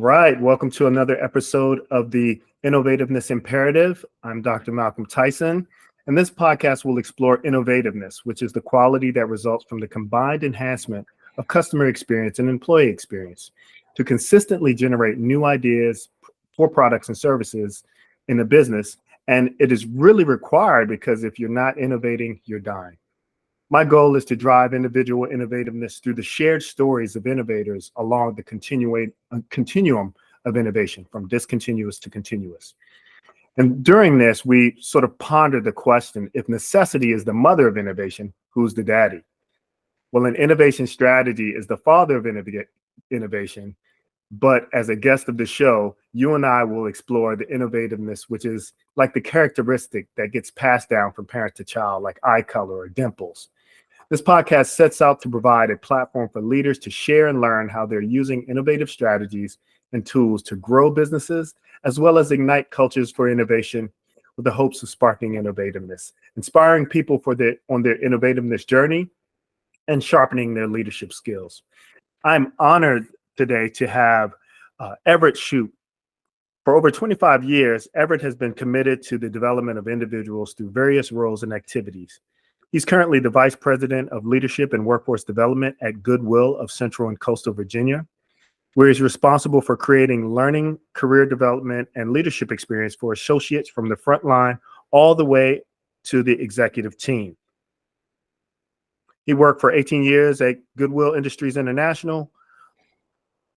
right, welcome to another episode of the Innovativeness Imperative. I'm Dr. Malcolm Tyson, and this podcast will explore innovativeness, which is the quality that results from the combined enhancement of customer experience and employee experience to consistently generate new ideas for products and services in a business. And it is really required because if you're not innovating, you're dying. My goal is to drive individual innovativeness through the shared stories of innovators along the continuum of innovation from discontinuous to continuous. And during this, we sort of pondered the question, if necessity is the mother of innovation, who's the daddy? Well, an innovation strategy is the father of innovation. But as a guest of the show, you and I will explore the innovativeness, which is like the characteristic that gets passed down from parent to child, like eye color or dimples. This podcast sets out to provide a platform for leaders to share and learn how they're using innovative strategies and tools to grow businesses, as well as ignite cultures for innovation with the hopes of sparking innovativeness, inspiring people on their innovativeness journey, and sharpening their leadership skills. I'm honored today to have Everett Shupe. For over 25 years, Everett has been committed to the development of individuals through various roles and activities. He's currently the Vice President of Leadership and Workforce Development at Goodwill of Central and Coastal Virginia, where he's responsible for creating learning, career development, and leadership experience for associates from the front line all the way to the executive team. He worked for 18 years at Goodwill Industries International,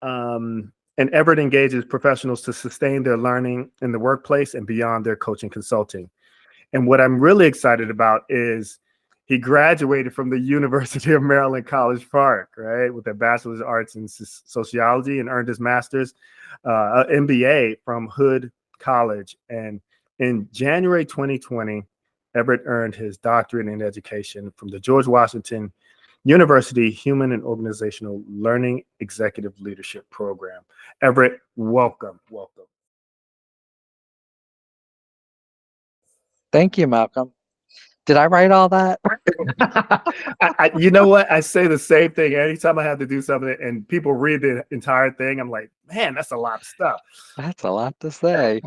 and Everett engages professionals to sustain their learning in the workplace and beyond their coaching consulting. And what I'm really excited about is he graduated from the University of Maryland College Park, right, with a Bachelor's of Arts in Sociology, and earned his Master's MBA from Hood College. And in January 2020, Everett earned his doctorate in education from the George Washington University Human and Organizational Learning Executive Leadership Program. Everett, welcome. Thank you, Malcolm. Did I write all that? You know what? I say the same thing anytime I have to do something and people read the entire thing. I'm like, man, that's a lot of stuff. That's a lot to say.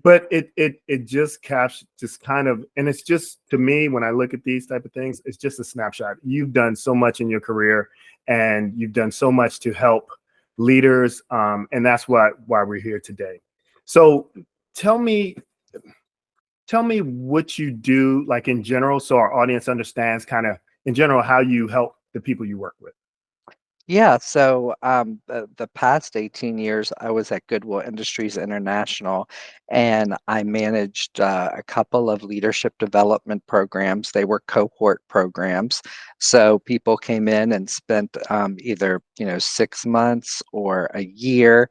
But it just captures just kind of, and it's just, to me, when I look at these type of things, it's just a snapshot. You've done so much in your career and you've done so much to help leaders. And that's why we're here today. So tell me what you do, like in general, so our audience understands kind of in general how you help the people you work with. Yeah, so the past 18 years, I was at Goodwill Industries International, and I managed a couple of leadership development programs. They were cohort programs. So people came in and spent either 6 months or a year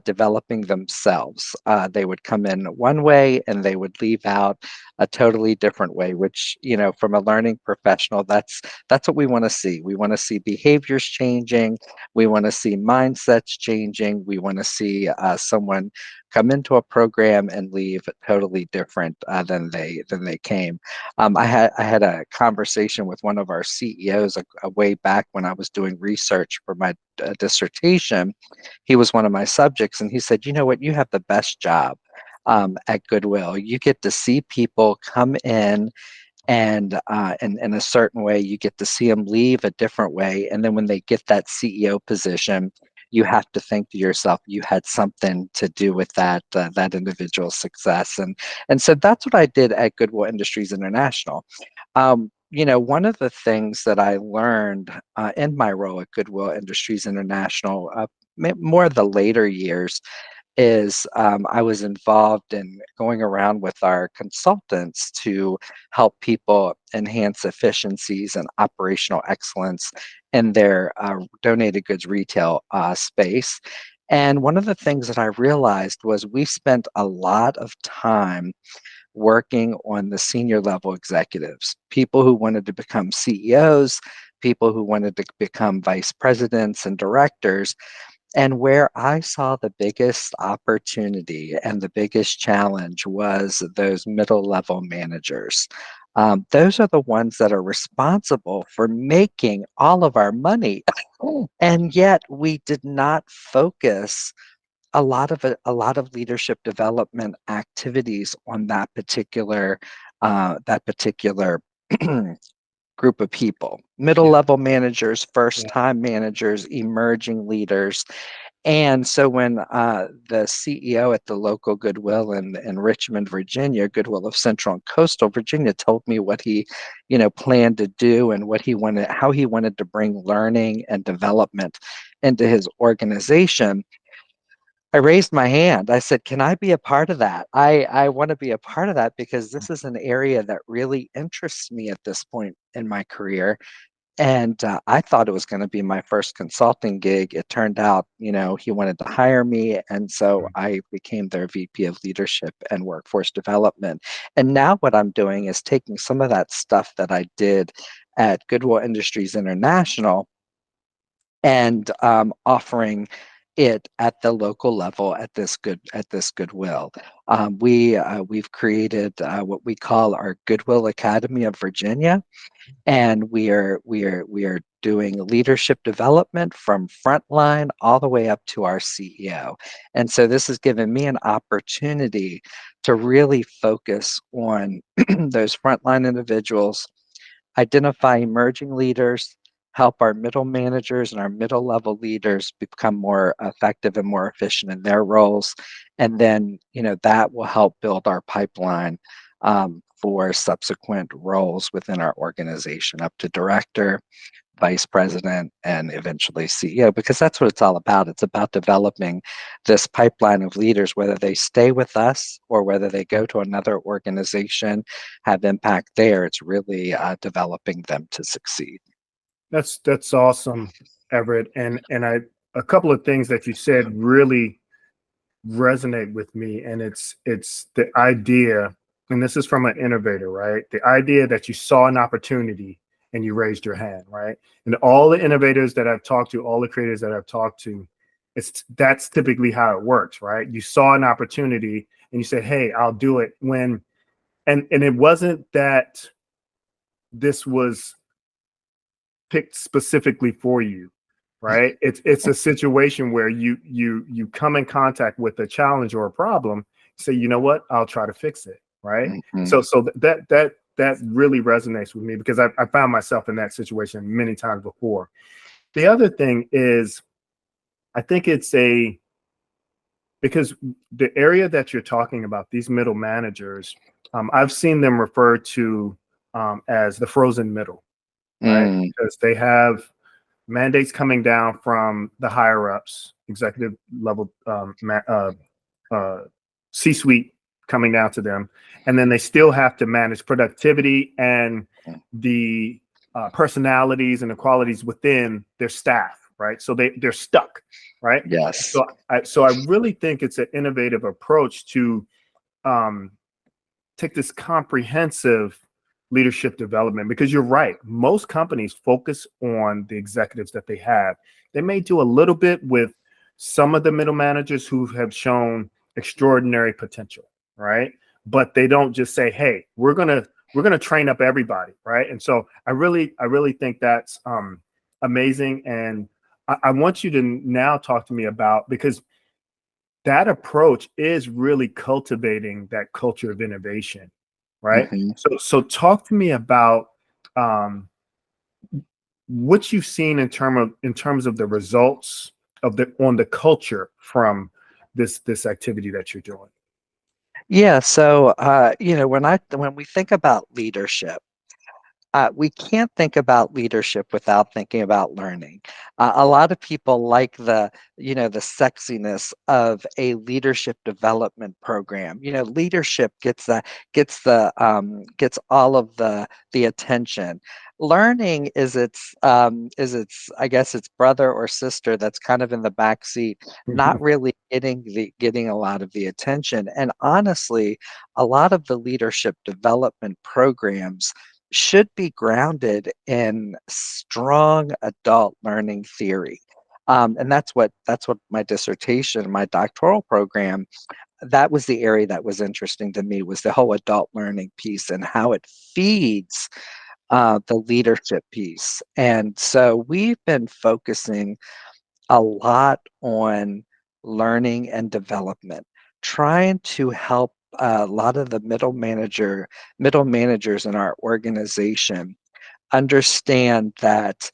developing themselves. They would come in one way and they would leave out a totally different way, which, from a learning professional, that's what we want to see. We want to see behaviors changing. We want to see mindsets changing. We want to see someone come into a program and leave totally different than they came. I had a conversation with one of our CEOs a way back when I was doing research for my dissertation. He was one of my subjects, and he said, "You know what? You have the best job at Goodwill. You get to see people come in and in a certain way. You get to see them leave a different way, and then when they get that CEO position, you have to think to yourself, you had something to do with that individual's success." And so that's what I did at Goodwill Industries International. One of the things that I learned in my role at Goodwill Industries International, more of the later years, is I was involved in going around with our consultants to help people enhance efficiencies and operational excellence in their donated goods retail space. And one of the things that I realized was we spent a lot of time working on the senior level executives, people who wanted to become CEOs, people who wanted to become vice presidents and directors. And where I saw the biggest opportunity and the biggest challenge was those middle level managers. those are the ones that are responsible for making all of our money. And yet we did not focus a lot of leadership development activities on that particular group of people. Middle Yeah. level managers, first Yeah. time managers, emerging leaders. And so when the CEO at the local Goodwill in Richmond, Virginia, Goodwill of Central and Coastal Virginia, told me what he, planned to do and how he wanted to bring learning and development into his organization, I raised my hand. I said, "Can I be a part of that? I want to be a part of that because this is an area that really interests me at this point in my career." And I thought it was going to be my first consulting gig. It turned out, he wanted to hire me. And so I became their VP of Leadership and Workforce Development. And now what I'm doing is taking some of that stuff that I did at Goodwill Industries International and offering it at the local level at this Goodwill. We've created what we call our Goodwill Academy of Virginia, and we are doing leadership development from frontline all the way up to our CEO. And so this has given me an opportunity to really focus on those frontline individuals, identify emerging leaders, help our middle managers and our middle level leaders become more effective and more efficient in their roles. And then, that will help build our pipeline for subsequent roles within our organization up to director, vice president, and eventually CEO, because that's what it's all about. It's about developing this pipeline of leaders, whether they stay with us or whether they go to another organization, have impact there. It's really developing them to succeed. That's awesome, Everett. And a couple of things that you said really resonate with me, and it's the idea, and this is from an innovator, right? The idea that you saw an opportunity and you raised your hand, right? And all the innovators that I've talked to, all the creators that I've talked to, that's typically how it works, right? You saw an opportunity and you said, "Hey, I'll do it." And it wasn't that this was picked specifically for you, right? It's a situation where you come in contact with a challenge or a problem, say, "You know what, I'll try to fix it," right? Mhm. So that really resonates with me because I found myself in that situation many times before. The other thing is, I think it's a because the area that you're talking about, these middle managers, I've seen them referred to as the frozen middle, right? Mm, Because they have mandates coming down from the higher ups, executive level, uh, C-suite coming down to them, and then they still have to manage productivity and the personalities and the qualities within their staff, right? So they're stuck, right? yes. So I really think it's an innovative approach to um, take this comprehensive leadership development, because you're right, most companies focus on the executives that they have. They may do a little bit with some of the middle managers who have shown extraordinary potential, right? But they don't just say, "Hey, we're gonna train up everybody," right? And so I really think that's amazing. And I want you to now talk to me about, because that approach is really cultivating that culture of innovation, right? Mhm. So talk to me about um, what you've seen in terms of the results of the on the culture from this activity that you're doing. Yeah, so when we think about leadership, we can't think about leadership without thinking about learning. A lot of people like the sexiness of a leadership development program. Leadership gets all of the attention. Learning is its I guess its brother or sister that's kind of in the back seat, not really getting a lot of the attention. And honestly, a lot of the leadership development programs should be grounded in strong adult learning theory. And that's what my dissertation, my doctoral program that was the area that was interesting to me, was the whole adult learning piece and how it feeds the leadership piece. And so we've been focusing a lot on learning and development, trying to help a lot of the middle managers in our organization understand that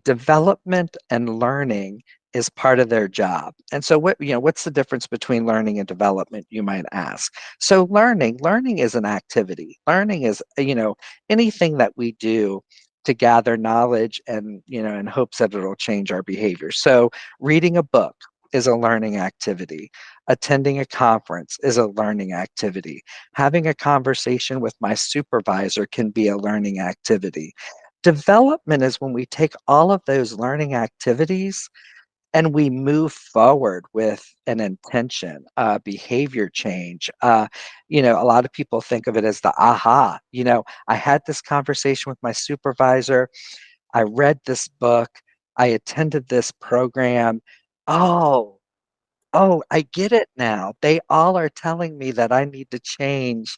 development and learning is part of their job. And so what's the difference between learning and development, you might ask? So learning is an activity. Learning is, anything that we do to gather knowledge and, in hopes that it'll change our behavior. So reading a book is a learning activity. Attending a conference is a learning activity. Having a conversation with my supervisor can be a learning activity. Development is when we take all of those learning activities and we move forward with an intention, behavior change. A lot of people think of it as the aha. I had this conversation with my supervisor. I read this book. I attended this program. Oh, oh, I get it now. They all are telling me that I need to change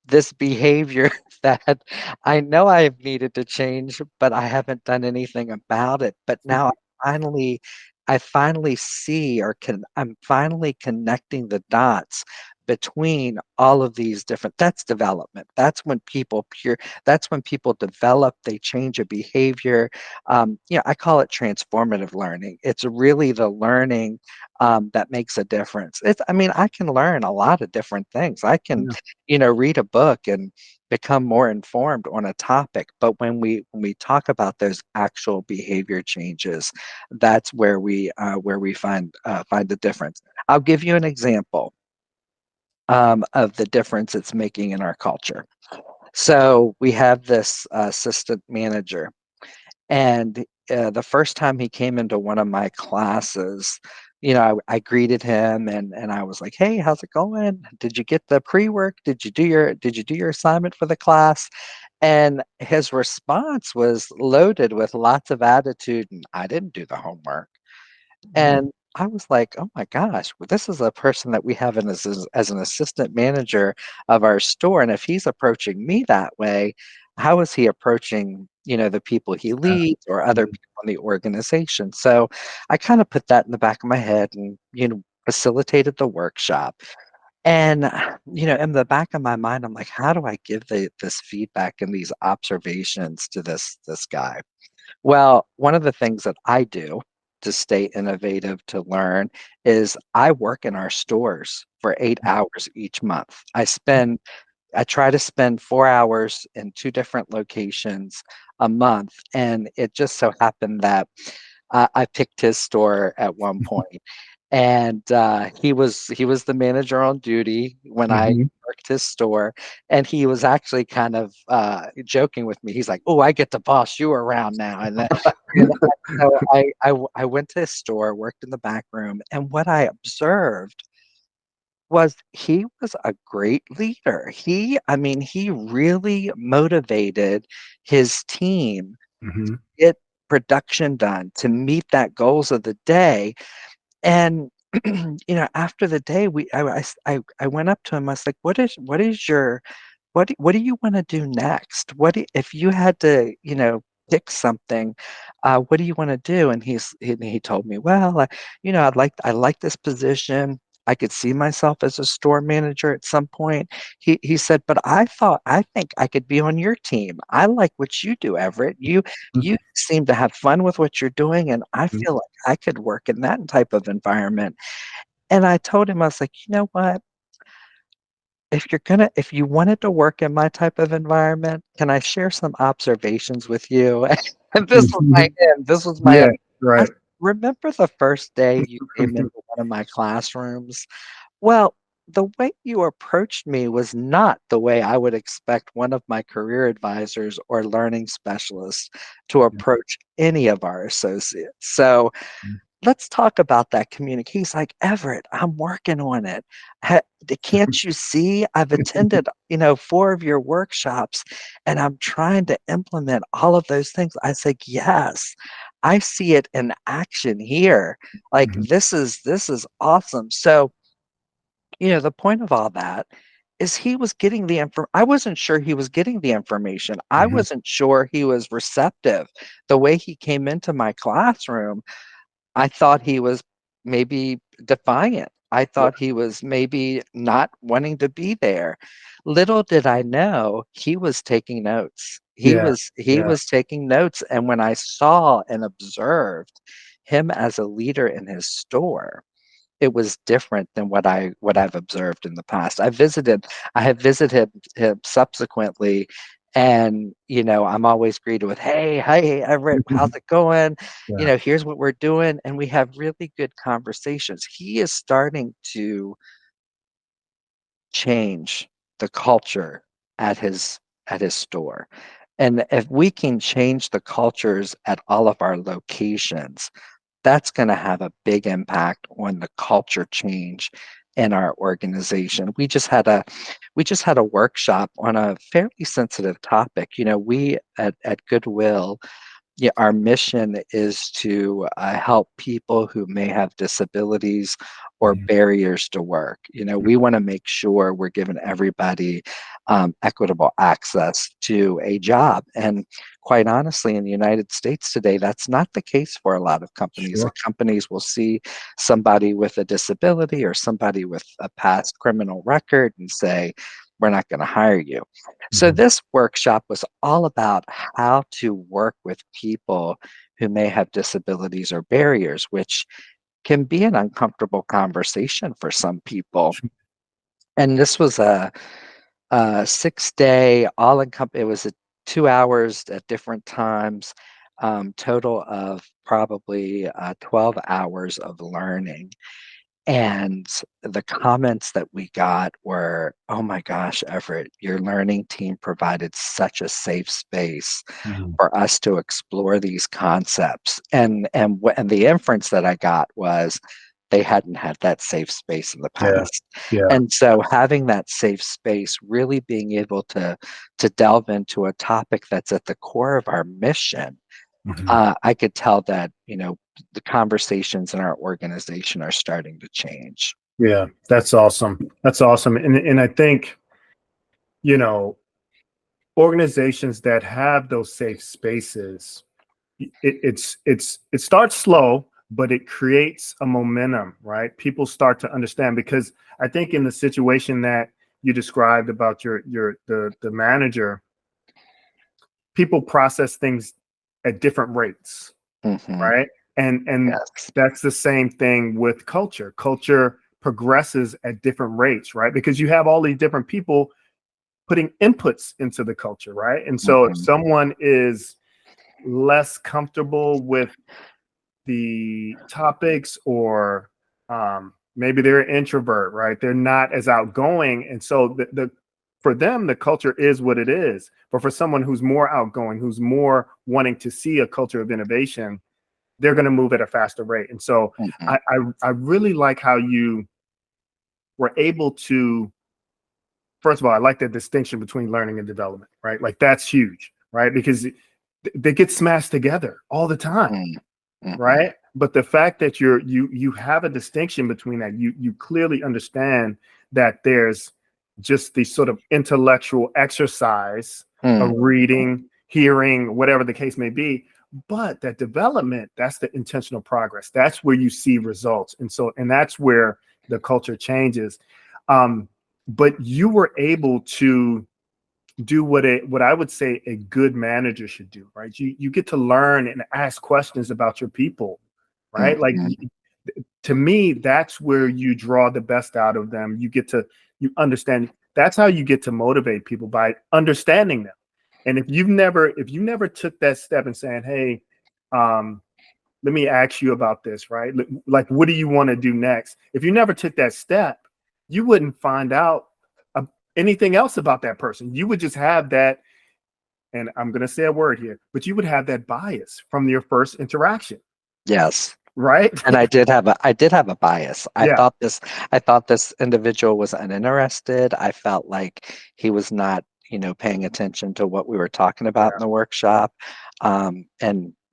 this behavior that I know I've needed to change, but I haven't done anything about it. But now I finally see, I'm finally connecting the dots between all of these different. That's development. That's when people develop, they change a behavior. I call it transformative learning. It's really the learning that makes a difference. I can learn a lot of different things. I can, Yeah. read a book and become more informed on a topic. But when we talk about those actual behavior changes, that's where we find the difference. I'll give you an example of the difference it's making in our culture. So we have this assistant manager, and the first time he came into one of my classes, I greeted him and I was like, "Hey, how's it going? Did you get the pre-work? Did you do your assignment for the class?" And his response was loaded with lots of attitude, and I didn't do the homework. Mm. And I was like, "Oh my gosh, well, this is a person that we have as an assistant manager of our store. And if he's approaching me that way, how is he approaching, the people he leads or other Mhm. people in the organization?" So I kind of put that in the back of my head and, facilitated the workshop. And, in the back of my mind, I'm like, how do I give this feedback and these observations to this guy? Well, one of the things that I do to stay innovative, to learn, is I work in our stores for 8 hours each month. I try to spend 4 hours in 2 different locations a month, and it just so happened that I picked his store at one point, and he was the manager on duty when I Mhm. worked his store, and he was actually kind of joking with me. He's like, "Oh, I get to boss you around now," and so I went to his store, worked in the back room, and what I observed was he was a great leader. He really motivated his team Mhm. get production done, to meet that goals of the day. And after the day, I went up to him. I was like, what is your what do you want to do next? If you had to, pick something, what do you want to do? And he told me, well, I like this position. I could see myself as a store manager at some point. He said, but I think I could be on your team. I like what you do, Everett. You seem to have fun with what you're doing, and I Mhm. feel like I could work in that type of environment. And I told him, I was like, you know what? If you wanted to work in my type of environment, can I share some observations with you? And this was my Mhm. end. This was my Yeah, end. I right. s Remember the first day you came into one of my classrooms? Well, the way you approached me was not the way I would expect one of my career advisors or learning specialists to approach any of our associates. So let's talk about that communication. He's like, Everett, I'm working on it. Can't you see? I've attended, 4 of your workshops, and I'm trying to implement all of those things. I said, yes, I see it in action here. Like Mhm. this is awesome. So The point of all that is he was getting the info. I wasn't sure he was getting the information. I Hmm. wasn't sure he was receptive. The way he came into my classroom, I thought he was maybe defiant. I Yeah. thought he was maybe not wanting to be there. Little did I know he was taking notes. He Yeah. was he Yeah. was taking notes, and when I saw and observed him as a leader in his store, it was different than what I've observed in the past. I have visited him subsequently, and I'm always greeted with, hey, Everett, how's it going? Yeah. Here's what we're doing, and we have really good conversations. He is starting to change the culture at his store. And if we can change the cultures at all of our locations, that's going to have a big impact on the culture change in our organization. We just had a workshop on a fairly sensitive topic. We at Goodwill, yeah, our mission is to help people who may have disabilities or Mhm. barriers to work. We want to make sure we're giving everybody equitable access to a job. And quite honestly, in the United States today, that's not the case for a lot of companies. The Sure. companies will see somebody with a disability or somebody with a past criminal record and say, we're not going to hire you. So Mhm. this workshop was all about how to work with people who may have disabilities or barriers, which can be an uncomfortable conversation for some people. And this was a 6-day all encompassing. It was 2 hours at different times, total of probably 12 hours of learning. And the comments that we got were, "Oh my gosh, Everett, your learning team provided such a safe space Mhm. for us to explore these concepts." And the inference that I got was they hadn't had that safe space in the Yeah. past. Yeah. And so having that safe space, really being able to delve into a topic that's at the core of our mission, Mhm. I could tell that, the conversations in our organization are starting to change. Yeah. That's awesome. That's awesome. And I think, you know, organizations that have those safe spaces, it starts slow, but it creates a momentum, right? People start to understand, because I think in the situation that you described about the manager, people process things at different rates, Mhm. right? And Yes. that's the same thing with culture. Culture progresses at different rates, right? Because you have all these different people putting inputs into the culture, right? And so if Mhm. someone is less comfortable with the topics, or maybe they're an introvert, right? They're not as outgoing, and so the for them the culture is what it is. But for someone who's more outgoing, who's more wanting to see a culture of innovation, they're going to move at a faster rate. And so Mhm. I really like how you were able to, first of all, I like that distinction between learning and development, right? Like that's huge, right? Because they get smashed together all the time, Mm. Mhm. right? But the fact that you have a distinction between that, you clearly understand that there's just the sort of intellectual exercise of Mm. reading, hearing, whatever the case may be, but that development, that's the intentional progress. That's where you see results. And that's where the culture changes. Um, but you were able to do what I would say a good manager should do, right? You get to learn and ask questions about your people, right? Like, Mhm. to me, that's where you draw the best out of them. You understand. That's how you get to motivate people, by understanding them. And if you never took that step and saying, hey, um, let me ask you about this, right? Like, what do you want to do next? If you never took that step, you wouldn't find out uh, anything else about that person. You would just have that, and I'm going to say a word here, but you would have that bias from your first interaction, Yes. right? And I did have a bias. Yeah, I thought this individual was uninterested. I felt like he was not, paying attention to what we were talking about in yeah, the workshop. And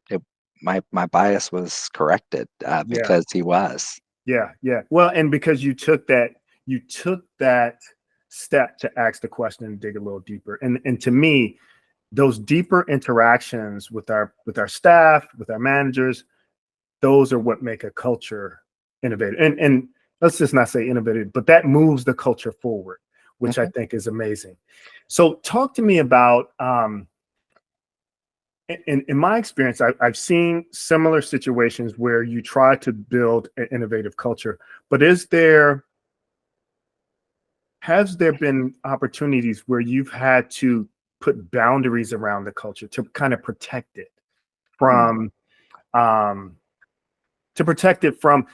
it, my bias was corrected yeah, because he was. yeah, yeah. Well, and because you took that, you took that step to ask the question and dig a little deeper. And to me, those deeper interactions with our staff, with our managers, those are what make a culture innovative. And let's just not say innovative, but that moves the culture forward, which I think is amazing. So talk to me about, in my experience, I've seen similar situations where you try to build an innovative culture, but has there been opportunities where you've had to put boundaries around the culture to kind of protect it from,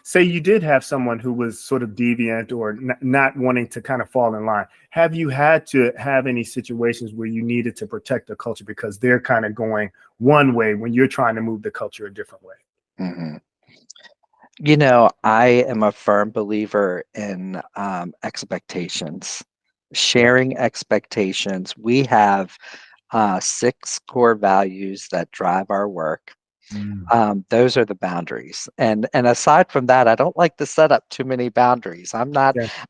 say you did have someone who was sort of deviant or not wanting to kind of fall in line. Have you had to have any situations where you needed to protect the culture because they're kind of going one way when you're trying to move the culture a different way? Mm-hmm. I am a firm believer in expectations, sharing expectations. We have 6 core values that drive our work. Mm. Those are the boundaries. And aside from that, I don't like to set up too many boundaries. Yeah.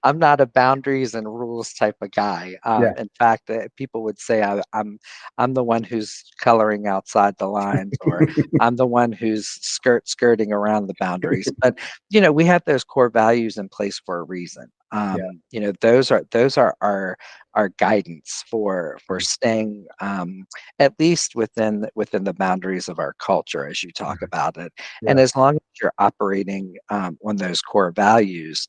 I'm not a boundaries and rules type of guy. Yeah. In fact, people would say I'm the one who's coloring outside the lines, or I'm the one who's skirting around the boundaries. But we have those core values in place for a reason. Yeah. Those are our guidance for Mm. staying at least within the boundaries of our culture, as you talk about it. And Yeah. as long as you're operating on those core values,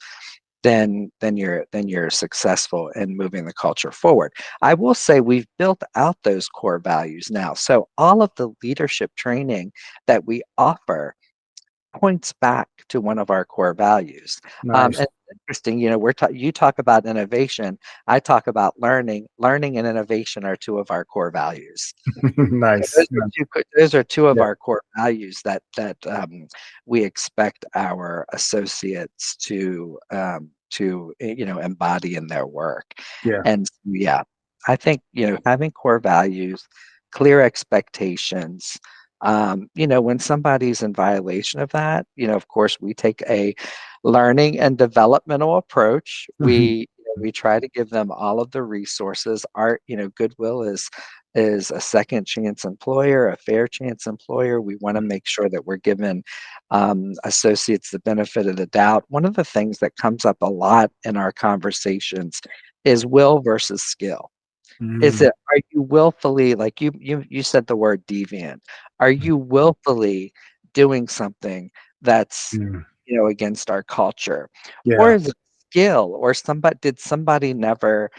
then you're successful in moving the culture forward. I will say we've built out those core values now. So all of the leadership training that we offer points back to one of our core values. Nice. And interesting, you talk about innovation. I talk about learning. Learning and innovation are 2 of our core values. Nice. Yeah. Those are 2 of Yeah. our core values that we expect our associates to embody in their work. Yeah. And yeah, I think having core values, clear expectations. When somebody's in violation of that, of course, we take a learning and developmental approach. Mhm. We try to give them all of the resources. Goodwill is a second chance employer, a fair chance employer. We want to make sure that we're giving associates the benefit of the doubt. One of the things that comes up a lot in our conversations is will versus skill. Mm. Are you willfully, like you said the word deviant, are you willfully doing something that's Mm. against our culture? Or Yeah. is it skill, or did somebody never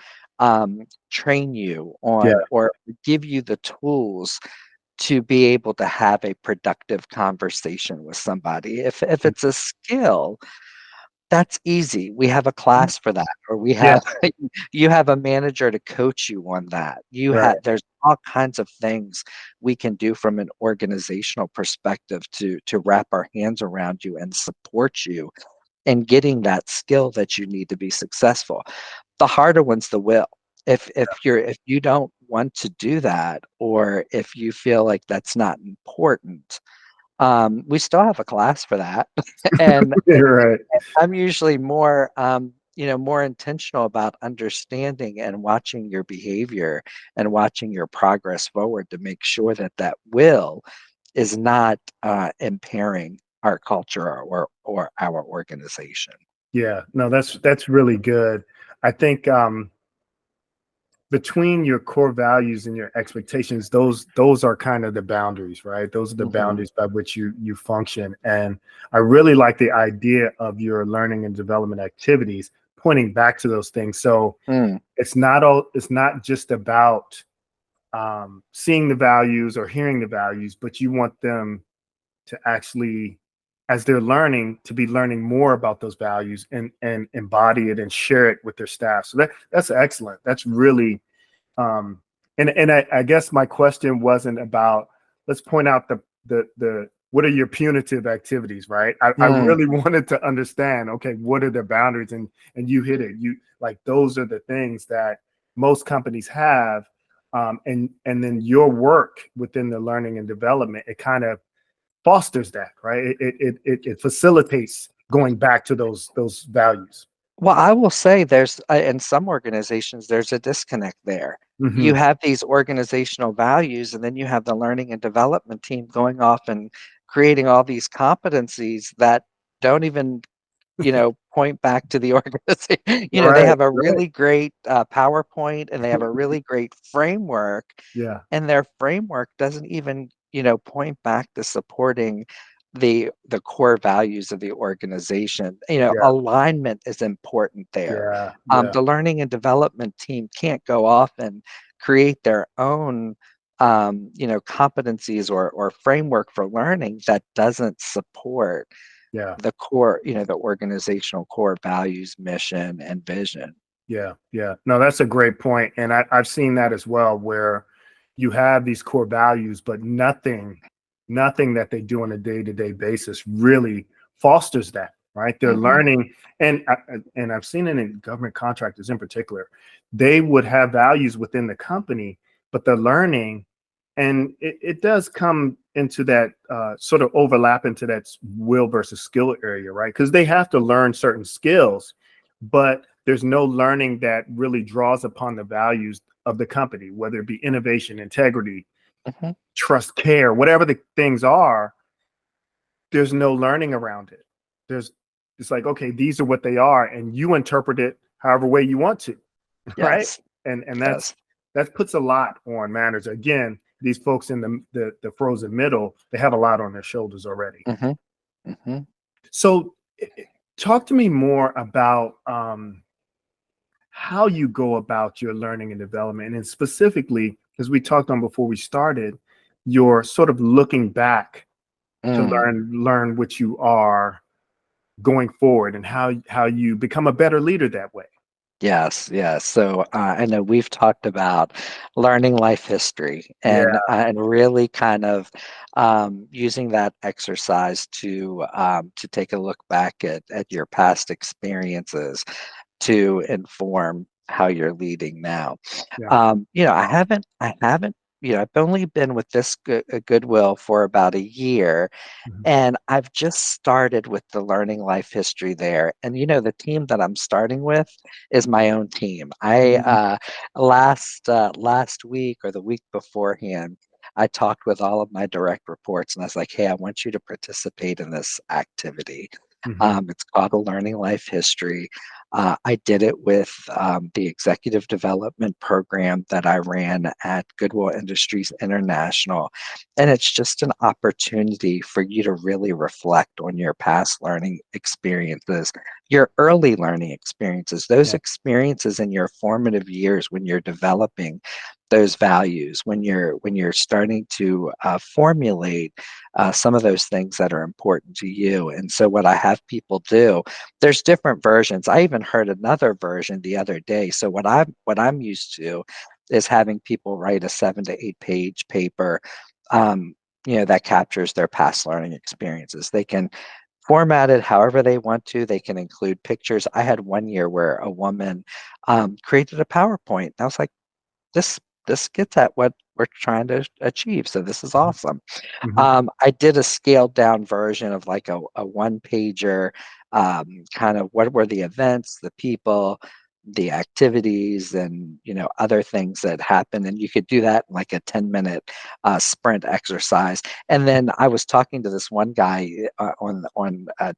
train you Yeah. on, or give you the tools to be able to have a productive conversation with somebody? If it's a skill, that's easy. We have a class for that, or we Yeah. have you have a manager to coach you on that. Right. There's all kinds of things we can do from an organizational perspective to wrap our hands around you and support you in getting that skill that you need to be successful. The harder one's the will. If you don't want to do that, or if you feel like that's not important, we still have a class for that. and You're right. I'm usually more intentional about understanding and watching your behavior and watching your progress forward to make sure that that will is not impairing our culture or our organization. Yeah. No, that's really good. I think between your core values and your expectations, those are kind of the boundaries, right? Those are the Mhm. boundaries by which you function. And I really like the idea of your learning and development activities pointing back to those things. So Mm, it's not just about seeing the values or hearing the values, but you want them to actually, as they're learning, to be learning more about those values and embody it and share it with their staff. So that's excellent. That's really and I guess my question wasn't about, let's point out the what are your punitive activities, right? I mm, really wanted to understand, okay, what are the boundaries? And you hit it. You like those are the things that most companies have. And then your work within the learning and development, it kind of fosters that, right? It facilitates going back to those values. Well, I will say there's in some organizations, there's a disconnect there. You Hmm. have these organizational values, and then you have the learning and development team going off and creating all these competencies that don't even, point back to the organization. They Right, have a right. really great PowerPoint and they have a really great framework, Yeah, and their framework doesn't even, point back to supporting the core values of the organization. yeah, Alignment is important there. yeah, yeah, The learning and development team can't go off and create their own competencies or framework for learning that doesn't support yeah. the core, the organizational core values, mission, and vision. Yeah, yeah. No, that's a great point. And I've seen that as well, where you have these core values, but nothing that they do on a day-to-day basis really fosters that, right? They're Mhm. learning, and I've seen it in government contractors in particular. They would have values within the company, but they're learning, and it does come into that sort of overlap into that will versus skill area, right? Because they have to learn certain skills, but there's no learning that really draws upon the values of the company, whether it be innovation, integrity, Mhm. trust, care, whatever the things are. There's no learning around it. There's It's like, okay, these are what they are, and you interpret it however way you want to, right? Yes. And Yes. that puts a lot on managers. Again, these folks in the frozen middle, they have a lot on their shoulders already. Mhm. Mhm. So talk to me more about how you go about your learning and development, and specifically, as we talked on before we started, you're sort of looking back to Mm. learn what you are going forward, and how you become a better leader that way. Yes, yes. So I know we've talked about learning life history Yeah. and really kind of using that exercise to take a look back at your past experiences to inform how you're leading now. Yeah. I haven't. I've only been with this Goodwill for about a year, Mhm. and I've just started with the learning life history there. And the team that I'm starting with is my own team. I Mhm. last week or the week beforehand, I talked with all of my direct reports and I was like, "Hey, I want you to participate in this activity." Mhm. It's called a learning life history. I did it with the executive development program that I ran at Goodwill Industries International. And it's just an opportunity for you to really reflect on your past learning experiences, your early learning experiences, those Yeah. experiences in your formative years when you're developing those values, when you're starting to formulate some of those things that are important to you. And so, what I have people do, there's different versions. I even heard another version the other day. So, what I'm used to is having people write a 7 to 8 page paper um, that captures their past learning experiences. They can format it however they want to. They can include pictures. I had one year where a woman created a PowerPoint. And I was like, this gets at what we're trying to achieve. So this is Mhm. awesome. Mhm. I did a scaled down version of like a one pager, kind of what were the events, the people, the activities, and other things that happen. And you could do that in like a 10-minute sprint exercise. And then I was talking to this one guy on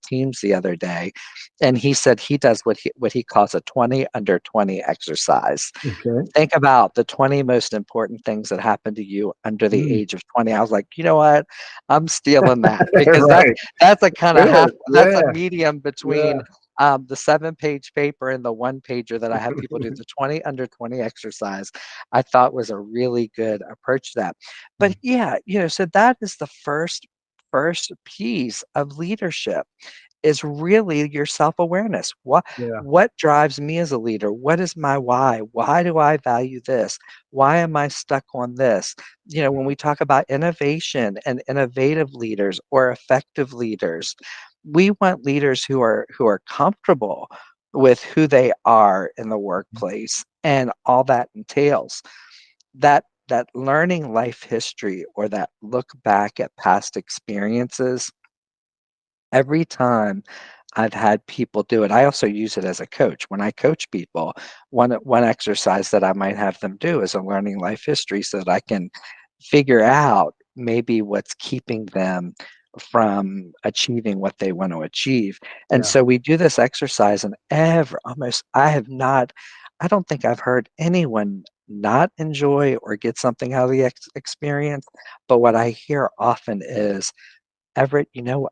Teams the other day, and he said he does what he calls a 20 under 20 exercise. Okay. Think about the 20 most important things that happened to you under the Mm. age of 20. I was like, "You know what? I'm stealing that," because that's Right. that's a kinda Good. half that's a Yeah. medium between, Yeah. the 7-page paper and the one pager that I have people do. The 20 under 20 exercise, I thought was a really good approach to that. But Mm. yeah, so that is the first piece of leadership is really your self-awareness. Yeah. What drives me as a leader? What is my why? Why do I value this? Why am I stuck on this? When we talk about innovation and innovative leaders or effective leaders, we want leaders who are comfortable with who they are in the workplace and all that entails. That learning life history or that look back at past experiences every time I've had people do it. I also use it as a coach. When I coach people, one exercise that I might have them do is a learning life history so that I can figure out maybe what's keeping them from achieving what they want to achieve. And Yeah. so we do this exercise, and I don't think I've heard anyone not enjoy or get something out of the experience. But what I hear often is, Everett,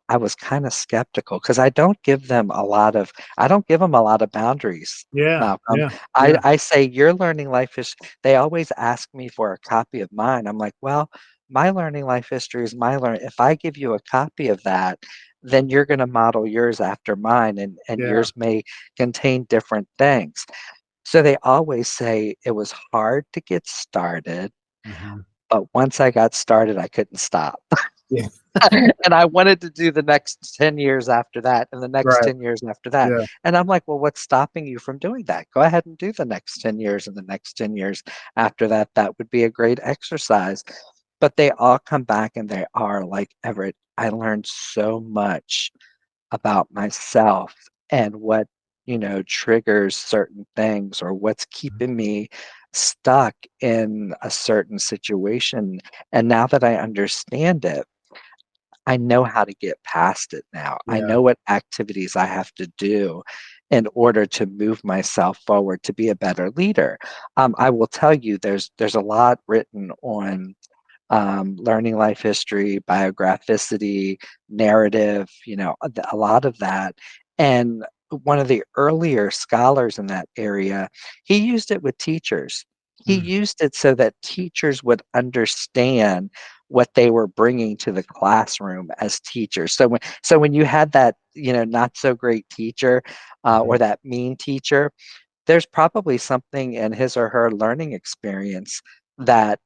I was kind of skeptical because I don't give them a lot of boundaries, Yeah. Malcolm. Yeah. I, Yeah. I say your learning life is, they always ask me for a copy of mine. I'm like, well, my learning life history is my learning. If I give you a copy of that, then you're going to model yours after mine, and Yeah. yours may contain different things. So they always say it was hard to get started, Mhm. but once I got started, I couldn't stop. Yeah. And I wanted to do the next 10 years after that and the next Right. 10 years after that. Yeah. And I'm like, well, what's stopping you from doing that? Go ahead and do the next 10 years and the next 10 years after that. That would be a great exercise. But they all come back and they are like, Everett, I learned so much about myself and what, triggers certain things or what's keeping me stuck in a certain situation. And now that I understand it, I know how to get past it now. I Yeah. know what activities I have to do in order to move myself forward to be a better leader. I will tell you, there's a lot written on learning life history, biographicity, narrative, a lot of that. And one of the earlier scholars in that area, he used it with teachers. He Mm. used it so that teachers would understand what they were bringing to the classroom as teachers. So when you had that, not so great teacher or Mhm. that mean teacher, there's probably something in his or her learning experience that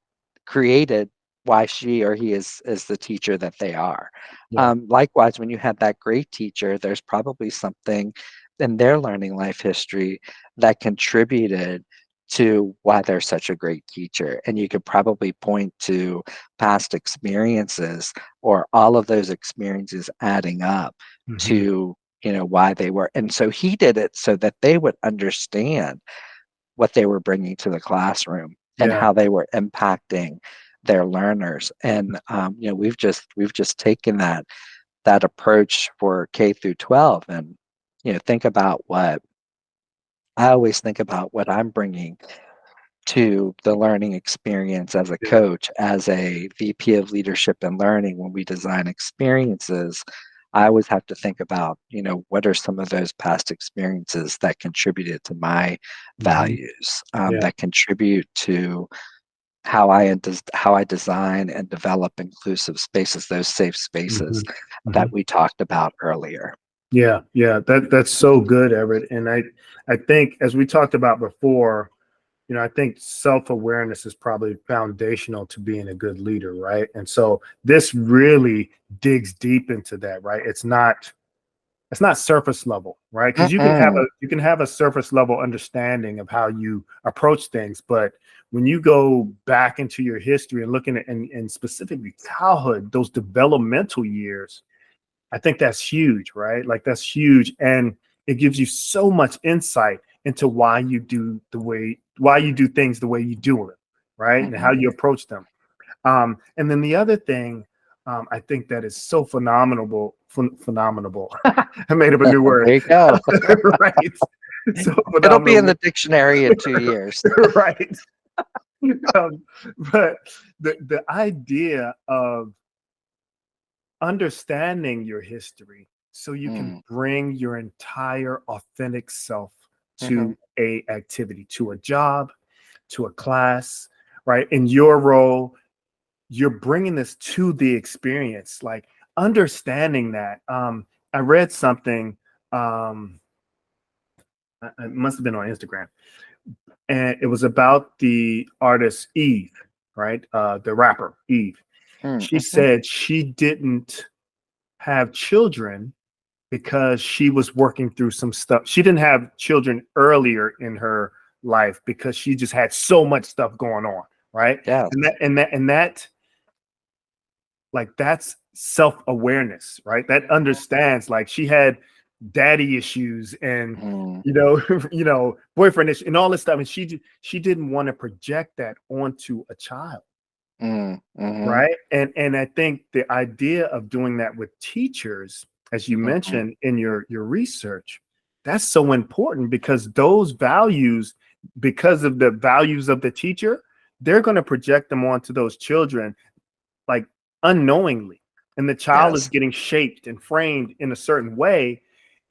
created why she or he is the teacher that they are. Yeah. Likewise, when you had that great teacher, there's probably something in their learning life history that contributed to why they're such a great teacher. And you could probably point to past experiences or all of those experiences adding up Mhm. to, why they were. And so he did it so that they would understand what they were bringing to the classroom and Yeah. how they were impacting their learners. And we've just taken that approach for K through 12, and think about what I always think about what I'm bringing to the learning experience as a Yeah. coach, as a VP of leadership and learning. When we design experiences, I always have to think about, what are some of those past experiences that contributed to my Mhm. values, Yeah. that contribute to how I design and develop inclusive spaces, those safe spaces Mhm. that Mhm. we talked about earlier. Yeah. Yeah. That's so good, Everett. And I think as we talked about before, I think self-awareness is probably foundational to being a good leader, right? And so this really digs deep into that, right? It's not surface level, right? Because Mm-mm. you can have a surface level understanding of how you approach things, but when you go back into your history and looking at and specifically childhood, those developmental years, I think that's huge, right? Like that's huge, and it gives you so much insight into why you do things the way you do them, right? And how Mm-hmm. you approach them. And then the other thing I think that is so phenomenal. I made up a new word, There you go. right? So It'll be in the phenomenal, dictionary in 2 years. right? Um, but the idea of understanding your history so you can Mm. bring your entire authentic self Mm-hmm. to a activity, to a job, to a class, right? In your role, you're bringing this to the experience, like understanding that. I read something, it must have been on Instagram, and it was about the artist Eve, right? The rapper Eve. She Mm-hmm. said she didn't have children because she was working through some stuff. She didn't have children earlier in her life because she just had so much stuff going on, right? Yes. And that like that's self-awareness, right? That understands like she had daddy issues and Mm, boyfriend issues and all this stuff, and she didn't want to project that onto a child, mhm, right? And I think the idea of doing that with teachers, as you mhm. mentioned in your research, that's so important because those values, because of the values of the teacher, they're going to project them onto those children, like, unknowingly, and the child is Yes. getting shaped and framed in a certain way,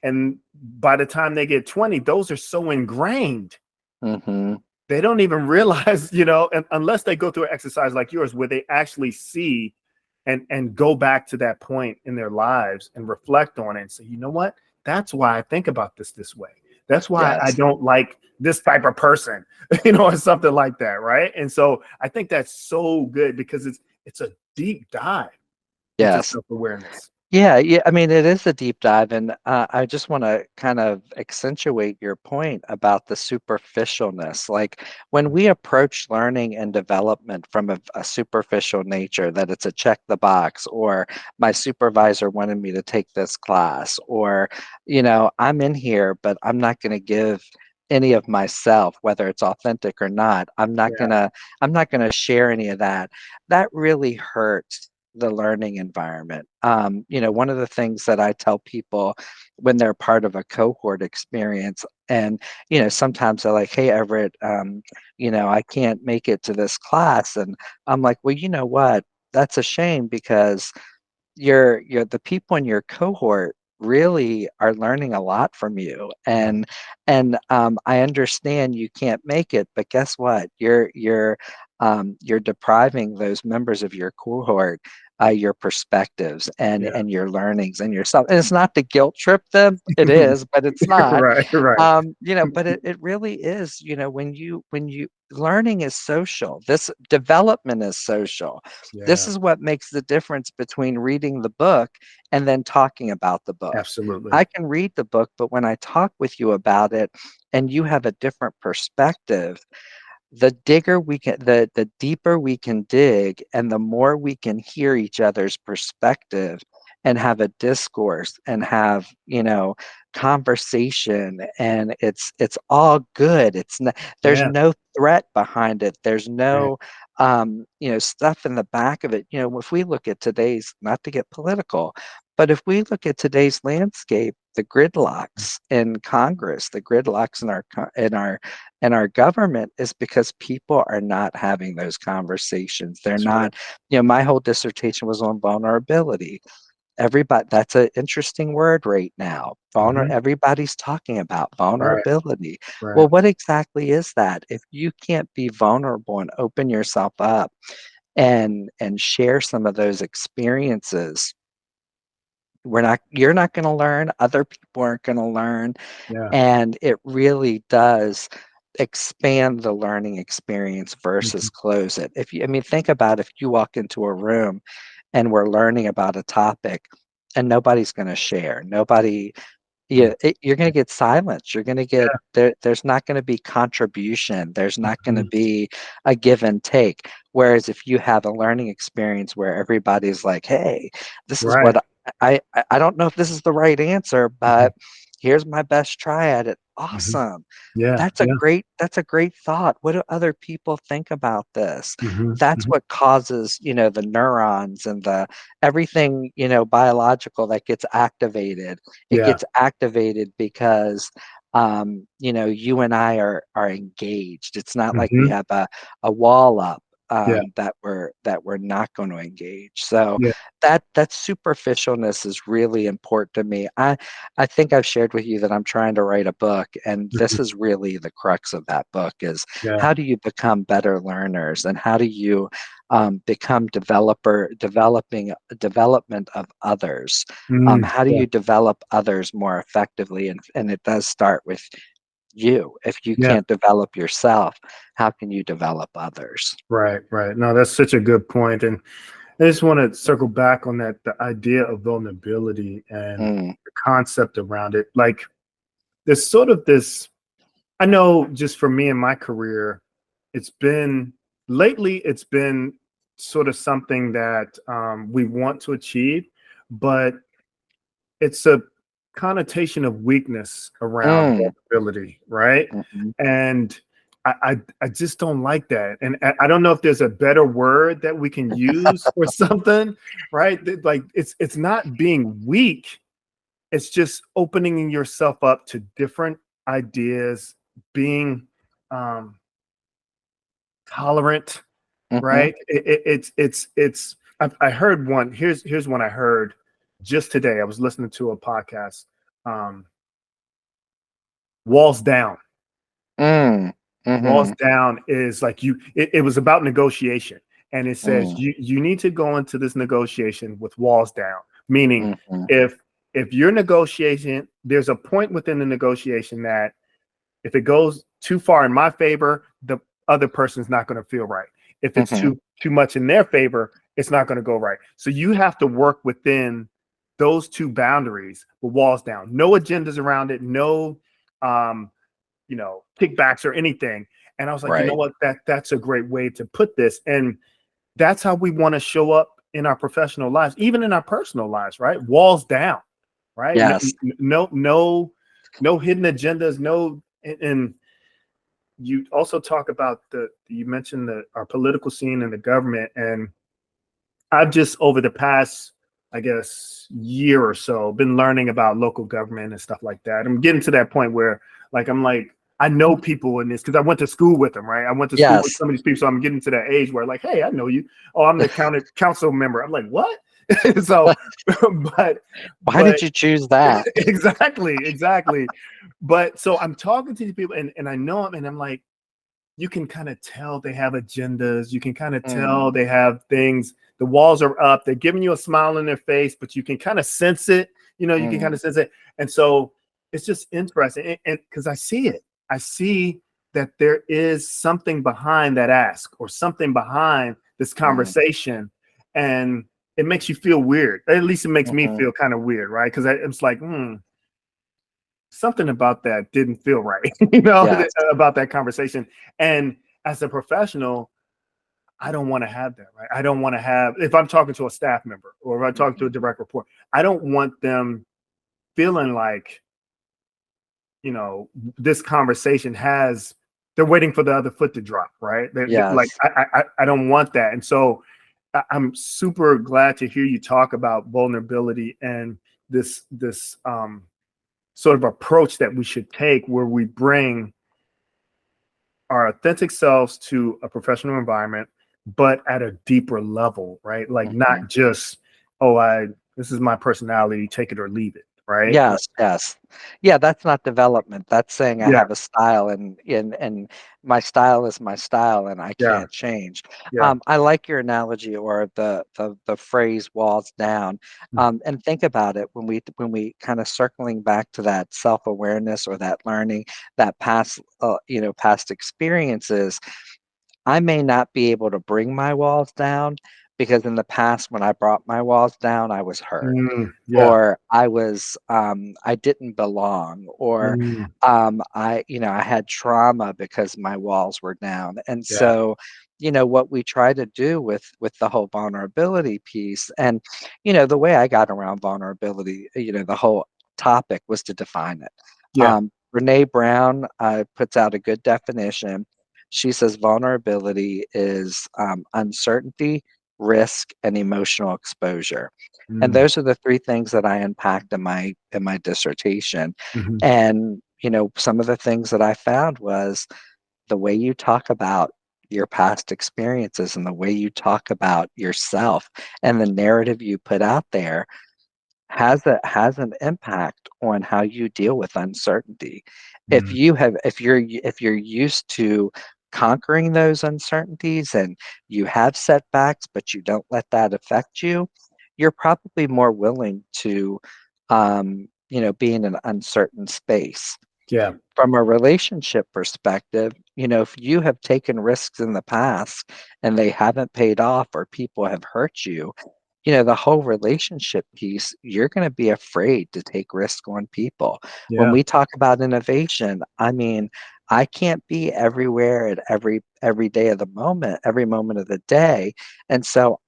and by the time they get 20, those are so ingrained Mhm. they don't even realize, and unless they go through an exercise like yours where they actually see and go back to that point in their lives and reflect on it and say, you know what, that's why I think about this way, that's why I Yes. don't like this type of person, or something like that, right? And so I think that's so good because it's a deep dive into Yes. self-awareness. Yeah, yeah. I mean, it is a deep dive, and I just want to kind of accentuate your point about the superficialness. Like when we approach learning and development from a superficial nature, that it's a check the box, or my supervisor wanted me to take this class, or, I'm in here, but I'm not going to give any of myself, whether it's authentic or not. Yeah. I'm not gonna share any of that. That really hurts the learning environment. One of the things that I tell people when they're part of a cohort experience, and sometimes they're like, "Hey, Everett, I can't make it to this class," and I'm like, "Well, you know what? That's a shame because you're the people in your cohort really are learning a lot from you, and I understand you can't make it, but guess what, you're depriving those members of your cohort your perspectives Yeah. and your learnings and yourself, and it's not to guilt trip them, it is, but it's not. Right, right. But it really is, when you learning is social, this development is social. This Yeah, is what makes the difference between reading the book and then talking about the book. absolutely. I can read the book, but when I talk with you about it and you have a different perspective, the deeper we can dig and the more we can hear each other's perspective and have a discourse and have conversation, and it's all good. There's Yeah, no threat behind it, there's right. no stuff in the back of it. If we look at today's, not to get political, but if we look at today's landscape, the gridlocks in Congress, the gridlocks in our government, is because people are not having those conversations. They're That's right. not, my whole dissertation was on vulnerability. Everybody, that's an interesting word right now. Mhm. Everybody's talking about Right, vulnerability. right. Well, what exactly is that? If you can't be vulnerable and open yourself up and share some of those experiences, you're not going to learn, other people aren't going to learn, Yeah. and it really does expand the learning experience versus Mhm. close it. Think about if you walk into a room and we're learning about a topic and nobody's going to share. Nobody, Mm. you're going to get silence. You're going to get Yeah. there. There's not going to be contribution. There's not going to Mhm. be a give and take. Whereas if you have a learning experience where everybody's like, "Hey, this is Right. what I don't know if this is the right answer, Mhm. but here's my best try at it." Mhm. Awesome. Yeah, yeah. That's a great thought. What do other people think about this? Mhm, That's mhm. what causes, the neurons and the everything, biological that gets activated. It Yeah. gets activated because you and I are engaged. It's not like we Mhm. have a wall up Yeah, that we're not going to engage. So yeah. that superficialness is really important to me. I think I've shared with you that I'm trying to write a book, and Mhm. this is really the crux of that book: is Yeah. how do you become better learners, and how do you become developing development of others? Mm, How do yeah, you develop others more effectively? And it does start with you. If you yeah. can't develop yourself, how can you develop others? Right, right. No, that's such a good point, and I just wanna circle back on that, the idea of vulnerability and Mm, the concept around it. Like, there's sort of this, I know just for me in my career, it's been it's been sort of something that we want to achieve, but it's a connotation of weakness around Mm, vulnerability, right? mhm, And I just don't like that. And I don't know if there's a better word that we can use or something, right? Like it's not being weak, it's just opening yourself up to different ideas, being um tolerant, mhm, right? It's I heard one. Here's one I heard just today. I was listening to a podcast. Um, walls down. mm, Walls mhm, down is like it was about negotiation, and it says mm, you need to go into this negotiation with walls down. Meaning, mhm, if if you're negotiating, there's a point within the negotiation that if it goes too far in my favor, the other person's not going to feel right. If it's mhm, too much in their favor, it's not going to go right. So you have to work within those two boundaries with walls down. No agendas around it, no um, kickbacks or anything. And I was like, you know right. what? That's a great way to put this. And that's how we want to show up in our professional lives, even in our personal lives, right? Walls down, right? No, Yes. no, no, no hidden agendas, no. And you also talk about you mentioned our political scene and the government, and I've just over the past, I guess, year or so been learning about local government and stuff like that. I'm getting to that point where like I'm like I know people in this because I went to school with them, right? I went to school with Yes. some of these people, so I'm getting to that age where like, hey, I know you. Oh, I'm the county council member. I'm like, what? So, but Why but did you choose that? exactly. But so I'm talking to these people, and I know them, and I'm like, you can kind of tell they have agendas. You can kind of tell Mm, they have things. The walls are up. They're giving you a smile on their face, but you can kind of sense it. You can kind mm, of sense it. And so it's just interesting. And because I see it, I see that there is something behind that ask or something behind this mm, conversation. And it makes you feel weird. At least it makes me mhm. feel kind of weird, right? Because it's like, something about that didn't feel right, Yes. about that conversation. And as a professional, I don't want to have that, right? I don't want to have, if I'm talking to a staff member or if I'm talking to a Mhm. direct report, I don't want them feeling like, this conversation they're waiting for the other foot to drop, right? Like, Yes. I don't want that. And so I'm super glad to hear you talk about vulnerability and this sort of approach that we should take where we bring our authentic selves to a professional environment, but at a deeper level, right? Like not Mhm. just, oh, this is my personality, take it or leave it, right? Like, Yes, yes. Yeah, that's not development. That's saying I yeah, have a style and my style is my style and I yeah, can't change. yeah. I like your analogy or the phrase walls down. And think about it when we kind of circling back to that self-awareness or that learning, that past past experiences. I may not be able to bring my walls down because in the past when I brought my walls down, I was hurt Yeah. or I didn't belong or Mm, I had trauma because my walls were down. And yeah. so, what we try to do with the whole vulnerability piece and the way I got around vulnerability, the whole topic was to define it. Yeah. Brene Brown puts out a good definition. She says vulnerability is uncertainty, risk, and emotional exposure. And Mm, those are the 3 things that I unpacked in my dissertation. mhm, And, some of the things that I found was the way you talk about your past experiences and the way you talk about yourself and the narrative you put out there has an impact on how you deal with uncertainty. mm, If you're used to conquering those uncertainties and you have setbacks, but you don't let that affect you, you're probably more willing to be in an uncertain space. yeah. From a relationship perspective, if you have taken risks in the past and they haven't paid off or people have hurt you, the whole relationship piece, you're going to be afraid to take risk on people. When Yeah. we talk about innovation, I mean, I can't be everywhere at every day of the moment, every moment of the day. And so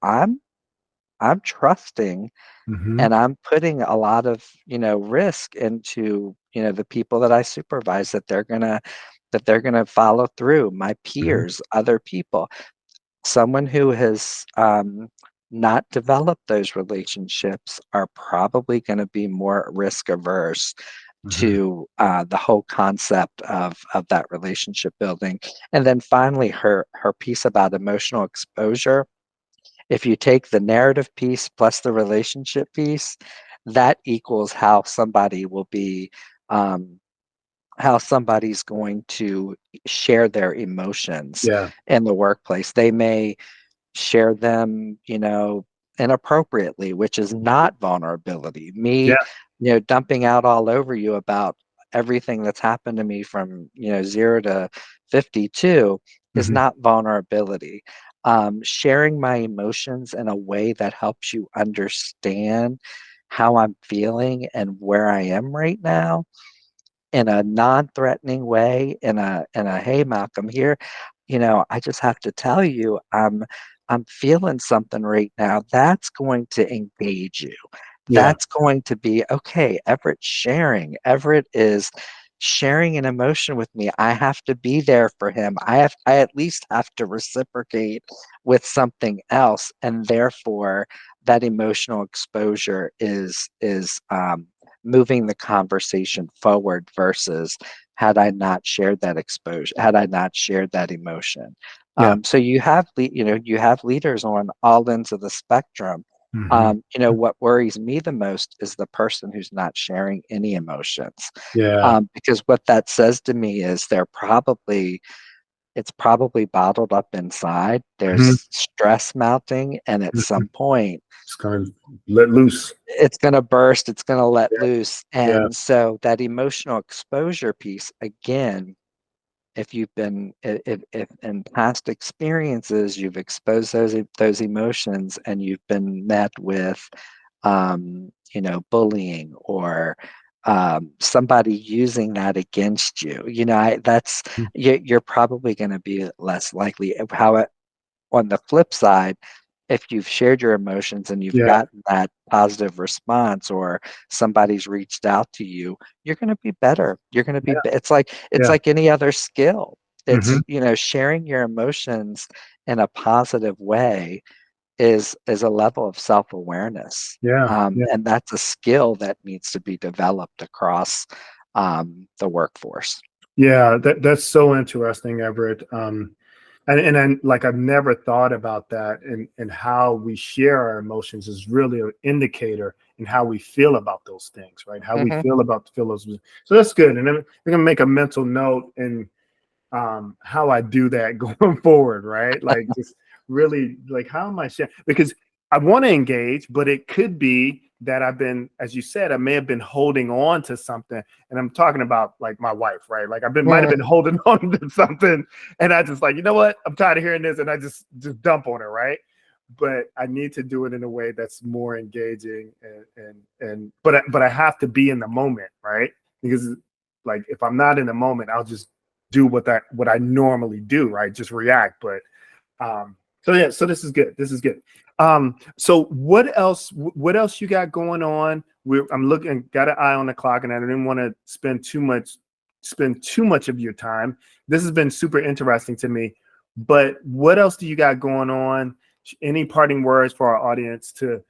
I'm trusting Hmm. and I'm putting a lot of, risk into, the people that I supervise that they're gonna follow through, my Hmm. peers, other people. Someone who has not developed those relationships are probably going to be more risk averse Hmm. to the whole concept of that relationship building. And then finally, her piece about emotional exposure. If you take the narrative piece plus the relationship piece, that equals um, how somebody's going to share their emotions Yeah. in the workplace. They may share them, inappropriately, which is not vulnerability. Yeah. Me, dumping out all over you about everything that's happened to me from, 0 to 52 is Hmm. not vulnerability. Sharing my emotions in a way that helps you understand how I'm feeling and where I am right now in a non-threatening way, in a hey Malcolm here, I just have to tell you I'm feeling something right now. That's going to engage you. Yeah. That's going to be okay. Everett is sharing an emotion with me. I have to be there for him. I at least have to reciprocate with something else, and therefore that emotional exposure is moving the conversation forward versus had I not shared that emotion. Yeah. So you have leaders on all ends of the spectrum. Hmm. What worries me the most is the person who's not sharing any emotions, Yeah. because what that says to me is it's probably bottled up inside. Hmm. There's stress mounting, and at Hmm. some point It's kind of let loose. it's going to burst, it's going to let loose. Yeah. And so that emotional exposure piece, again, if you've been if in past experiences you've exposed those emotions and you've been met with bullying or somebody using that against you, Mhm. you're probably going to be less likely. On the flip side, if you've shared your emotions and you've Yeah. gotten that positive response or somebody's reached out to you, you're going to be better. You're going to be, Yeah. it's Yeah. like any other skill. Hmm. It's, sharing your emotions in a positive way is a level of self-awareness. Yeah. Yeah. And that's a skill that needs to be developed across the workforce. Yeah. That's so interesting, Everett. And like I've never thought about that, and how we share our emotions is really an indicator in how we feel about those things, right? How we Hmm. feel those. So that's good. And then we're gonna make a mental note and how I do that going forward, right? Like just really like how am I sharing? Because I want to engage, but it could be that I've been, as you said, I may have been holding on to something. And I'm talking about like my wife, right? Like might have been holding on to something, and I just like, you know what? I'm tired of hearing this, and I just dump on her, right? But I need to do it in a way that's more engaging, and but I have to be in the moment, right? Because like if I'm not in the moment, I'll just do what I normally do, right? Just react. But so yeah, so this is good. This is good. So what else you got going on? I'm looking, got an eye on the clock, and I didn't want to spend too much of your time. This has been super interesting to me. But what else do you got going on? Any parting words for our audience to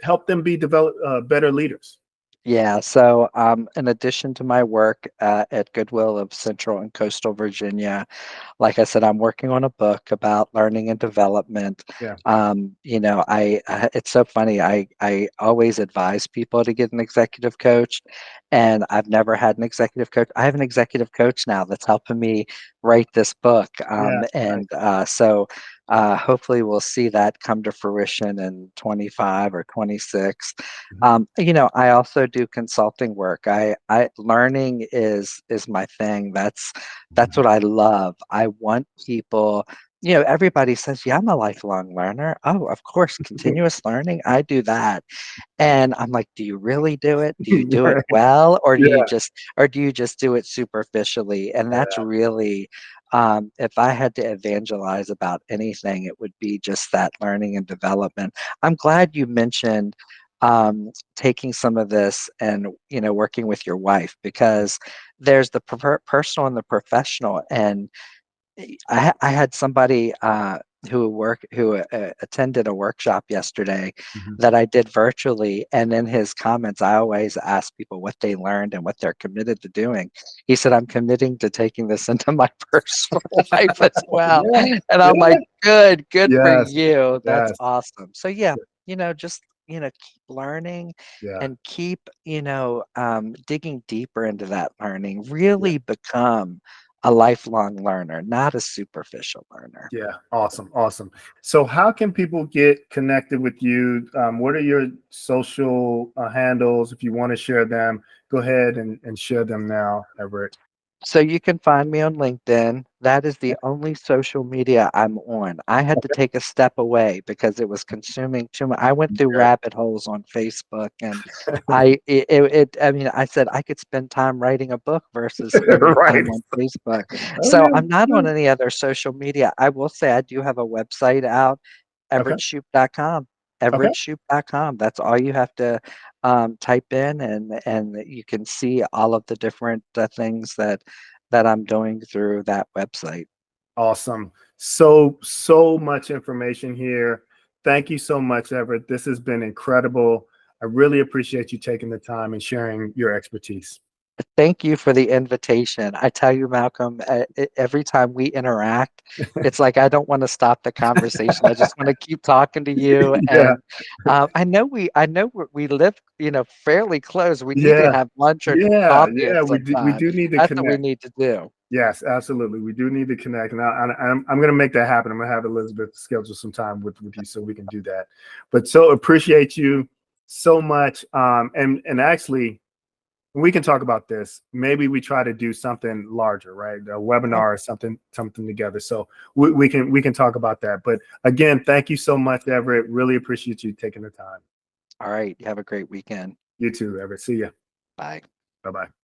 help them be better leaders? Yeah, so in addition to my work at Goodwill of Central and Coastal Virginia, like I said, I'm working on a book about learning and development. Yeah. It's so funny. I always advise people to get an executive coach, and I've never had an executive coach. I have an executive coach now that's helping me write this book, Yeah. Nice. and so hopefully we'll see that come to fruition in 25 or 26. Mhm. I also do consulting work. I learning is my thing. That's what I love. I want people, everybody says, yeah, I'm a lifelong learner. Oh, of course, continuous learning. I do that. And I'm like, do you really do it? Do you do it well? Or Yeah. do you just do it superficially? And that's Yeah. really If I had to evangelize about anything, it would be just that learning and development. I'm glad you mentioned taking some of this and working with your wife, because there's the personal and the professional. And I had somebody who attended a workshop yesterday Mhm. that I did virtually, and in his comments, I always ask people what they learned and what they're committed to doing. He said, "I'm committing to taking this into my personal life as well," Yeah, and I'm yeah, like, "Good for yes, you. That's yes, awesome." So yeah, just keep learning yeah, and keep digging deeper into that learning. yeah. Really become a lifelong learner, not a superficial learner. Yeah, awesome, awesome. So, how can people get connected with you? What are your social handles? If you want to share them, go ahead and share them now, Everett. So you can find me on LinkedIn. That is the only social media I'm on. I had to take a step away because it was consuming too much. I went through Okay. rabbit holes on Facebook, and I mean, I said I could spend time writing a book versus spending Right. time on Facebook. So Okay. I'm not on any other social media. I will say I do have a website out, Okay. everettshupe.com. Okay. everettshupe.com. That's all you have to type in, and you can see all of the different things that I'm doing through that website. Awesome. So much information here. Thank you so much, Everett. This has been incredible. I really appreciate you taking the time and sharing your expertise. Thank you for the invitation. I tell you, Malcolm, every time we interact, it's like I don't want to stop the conversation. I just want to keep talking to you. Yeah. And I know we live, fairly close. We need to Yeah. have lunch or Yeah. coffee at Yeah. We some do. We time. do need to That's what we connect. need to do. Yes, absolutely. We do need to connect, and I'm going to make that happen. I'm going to have Elizabeth schedule some time with you so we can do that. But so appreciate you so much. And actually, we can talk about this. Maybe we try to do something larger, right? A Okay. webinar or something together. So we can talk about that. But again, thank you so much, Everett. Really appreciate you taking the time. All right. You have a great weekend. You too, Everett. See ya. Bye. Bye bye.